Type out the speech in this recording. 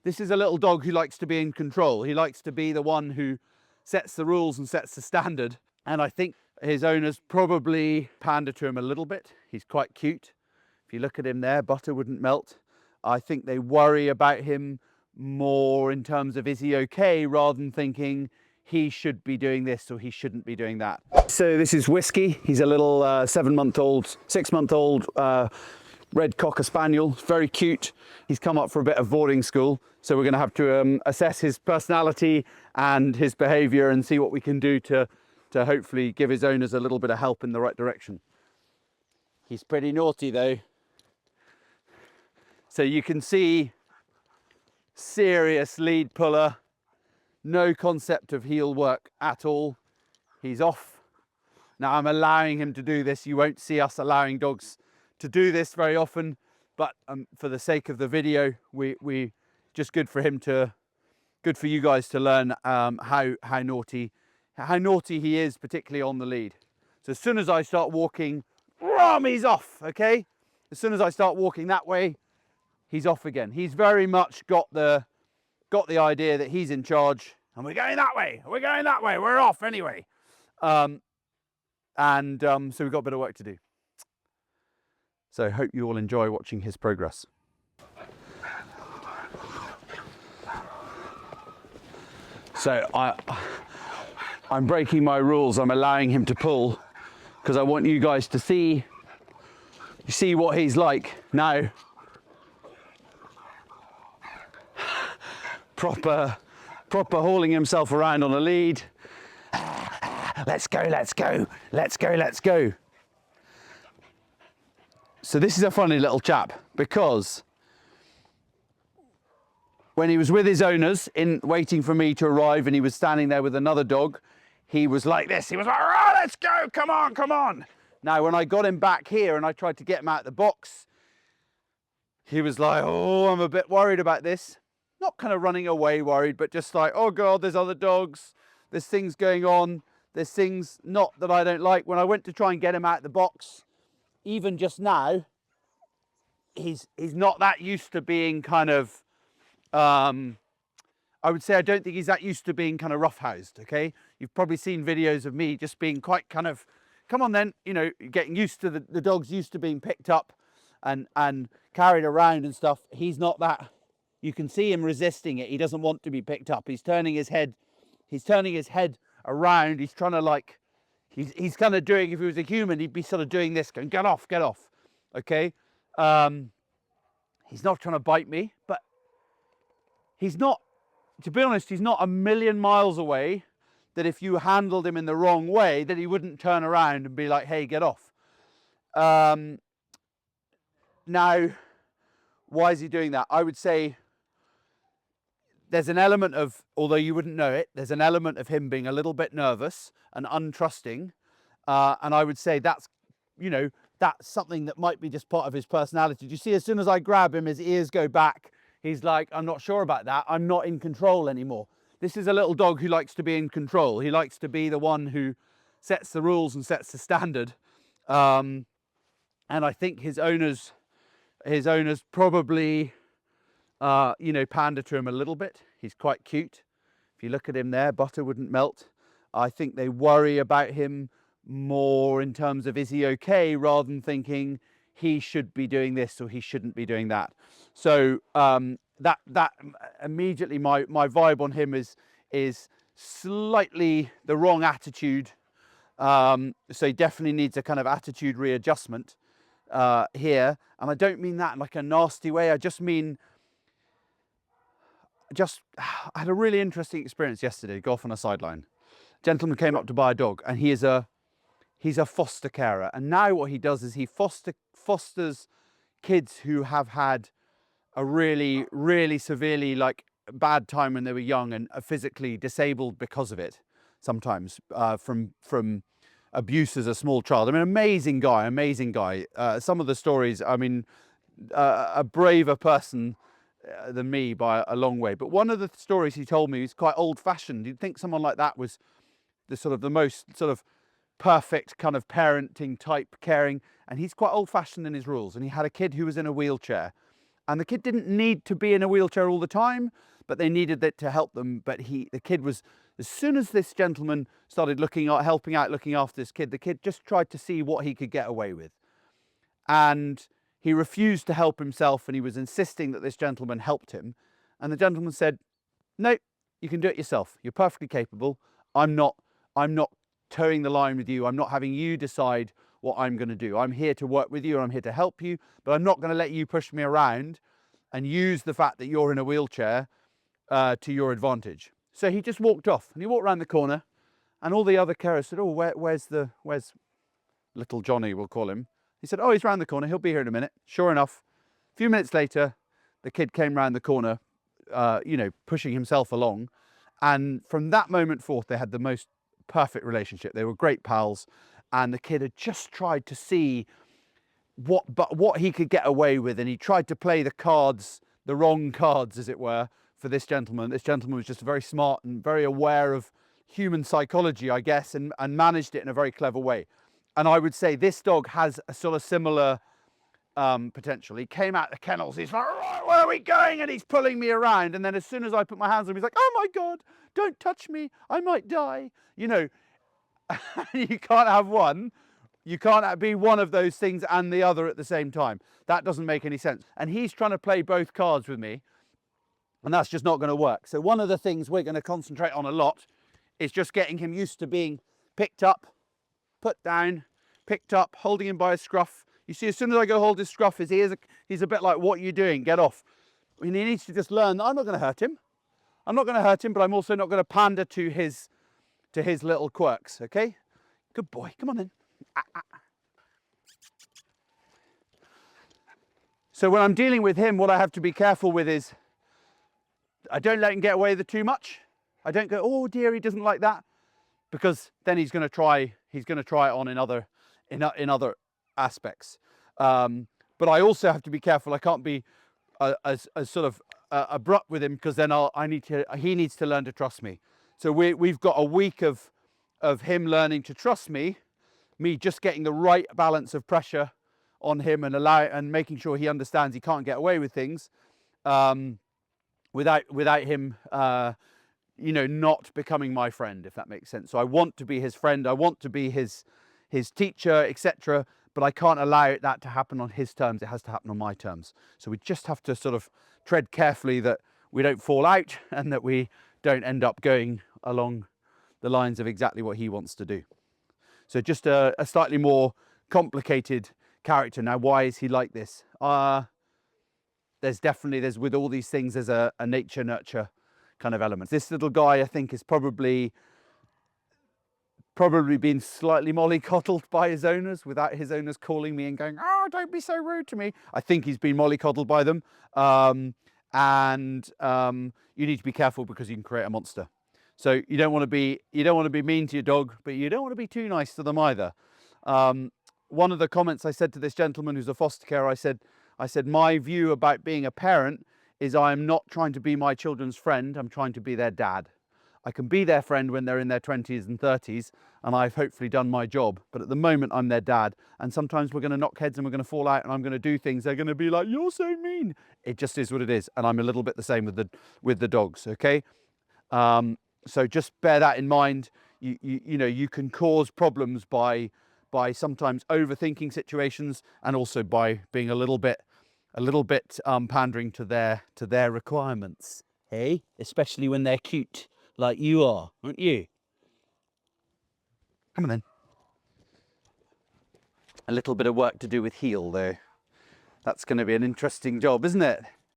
This is a little dog who likes to be in control. He likes to be the one who sets the rules and sets the standard. And I think his owners probably pander to him a little bit. He's quite cute. If you look at him there, butter wouldn't melt. I think they worry about him more in terms of, is he okay, rather than thinking he should be doing this or he shouldn't be doing that. So this is Whiskey. He's a little 6-month-old red cocker spaniel, very cute. He's come up for a bit of boarding school, so we're going to have to assess his personality and his behaviour and see what we can do to hopefully give his owners a little bit of help in the right direction. He's pretty naughty though. So you can see, serious lead puller, no concept of heel work at all. He's off. Now I'm allowing him to do this. You won't see us allowing dogs to do this very often, but for the sake of the video, we just good for you guys to learn how naughty he is, particularly on the lead. So as soon as I start walking, he's off. Okay, as soon as I start walking that way, he's off again. He's very much got the idea that he's in charge, and we're going that way. We're off anyway. So we've got a bit of work to do. So I hope you all enjoy watching his progress. So I'm breaking my rules. I'm allowing him to pull because I want you guys to see what he's like now. Proper hauling himself around on a lead. Let's go. So this is a funny little chap, because when he was with his owners waiting for me to arrive and he was standing there with another dog, he was like this. He was like, oh, let's go, come on. Now, when I got him back here and I tried to get him out of the box, he was like, oh, I'm a bit worried about this. Not kind of running away worried, but just like, oh God, there's other dogs. There's things going on. There's things not that I don't like. When I went to try and get him out of the box, even just now, he's not that used to being kind of, I would say I don't think he's that used to being kind of roughhoused, okay? You've probably seen videos of me just being quite kind of, come on then, you know, getting used to the dog's used to being picked up and carried around and stuff. He's not that. You can see him resisting it. He doesn't want to be picked up. He's turning his head around. He's trying to, like, he's kind of doing, if he was a human, he'd be sort of doing this, going, get off. Okay. He's not trying to bite me, but he's not, to be honest, he's not a million miles away that if you handled him in the wrong way, that he wouldn't turn around and be like, hey, get off. Now, why is he doing that? I would say there's an element of, although you wouldn't know it, there's an element of him being a little bit nervous and untrusting. And I would say that's, you know, that's something that might be just part of his personality. Do you see, as soon as I grab him, his ears go back. He's like, I'm not sure about that. I'm not in control anymore. This is a little dog who likes to be in control. He likes to be the one who sets the rules and sets the standard. And I think his owners probably, you know, pander to him a little bit. He's quite cute. If you look at him there, butter wouldn't melt. I think they worry about him more in terms of, is he okay, rather than thinking he should be doing this or he shouldn't be doing that. So that immediately my vibe on him is slightly the wrong attitude. So he definitely needs a kind of attitude readjustment here. And I don't mean that in like a nasty way. I just mean, I had a really interesting experience yesterday, golf on a sideline. Gentleman came up to buy a dog, and he's a foster carer. And now what he does is he fosters kids who have had a really, really severely like bad time when they were young and are physically disabled because of it. Sometimes from abuse as a small child. I mean, amazing guy. Some of the stories, I mean, a braver person than me by a long way. But one of the stories he told me is quite old-fashioned. You'd think someone like that was the most sort of perfect kind of parenting type, caring, and he's quite old-fashioned in his rules. And he had a kid who was in a wheelchair, And the kid didn't need to be in a wheelchair all the time, but they needed it to help them. But the kid was, as soon as this gentleman started helping out, looking after this kid, the kid just tried to see what he could get away with. And he refused to help himself, and he was insisting that this gentleman helped him. And the gentleman said, no, you can do it yourself. You're perfectly capable. I'm not towing the line with you. I'm not having you decide what I'm going to do. I'm here to work with you. I'm here to help you, but I'm not going to let you push me around and use the fact that you're in a wheelchair to your advantage. So he just walked off, and he walked around the corner, and all the other carers said, oh, where's little Johnny, we'll call him. He said, oh, he's round the corner. He'll be here in a minute. Sure enough, a few minutes later, the kid came round the corner, pushing himself along. And from that moment forth, they had the most perfect relationship. They were great pals. And the kid had just tried to see what he could get away with. And he tried to play the cards, the wrong cards, as it were, for this gentleman. This gentleman was just very smart and very aware of human psychology, I guess, and managed it in a very clever way. And I would say this dog has a sort of similar potential. He came out the kennels, he's like, right, where are we going? And he's pulling me around. And then as soon as I put my hands on him, he's like, oh my God, don't touch me, I might die. You know, you can't have one. You can't be one of those things and the other at the same time. That doesn't make any sense. And he's trying to play both cards with me, and that's just not going to work. So one of the things we're going to concentrate on a lot is just getting him used to being picked up, put down, picked up, holding him by a scruff. You see, as soon as I go hold his scruff, his ears, he's a bit like, what are you doing? Get off. And he needs to just learn that I'm not going to hurt him. I'm not going to hurt him, but I'm also not going to pander to his little quirks, okay? Good boy, come on then. So when I'm dealing with him, what I have to be careful with is I don't let him get away with it too much. I don't go, oh dear, he doesn't like that, because then he's going to try it on in other aspects. But I also have to be careful. I can't be as sort of abrupt with him, because then he needs to learn to trust me. So we've got a week of him learning to trust me just getting the right balance of pressure on him and making sure he understands he can't get away with things without him not becoming my friend, if that makes sense. So I want to be his friend, I want to be his teacher, etc., but I can't allow that to happen on his terms. It has to happen on my terms. So we just have to sort of tread carefully that we don't fall out and that we don't end up going along the lines of exactly what he wants to do. So just a slightly more complicated character. Now, why is he like this? There's with all these things, there's a nature nurture kind of element. This little guy, I think, is probably been slightly mollycoddled by his owners without his owners calling me and going, oh, don't be so rude to me. I think he's been mollycoddled by them. You need to be careful, because you can create a monster. So you don't want to be mean to your dog, but you don't want to be too nice to them either. One of the comments I said to this gentleman who's a foster carer, I said, my view about being a parent is I am not trying to be my children's friend, I'm trying to be their dad. I can be their friend when they're in their 20s and 30s, and I've hopefully done my job. But at the moment, I'm their dad. And sometimes we're going to knock heads and we're going to fall out, and I'm going to do things. They're going to be like, you're so mean. It just is what it is. And I'm a little bit the same with the dogs, okay? So just bear that in mind. You can cause problems by sometimes overthinking situations, and also by being a little bit pandering to their requirements. Hey, especially when they're cute, like you are, aren't you? Come on then. A little bit of work to do with heel, though. That's going to be an interesting job, isn't it?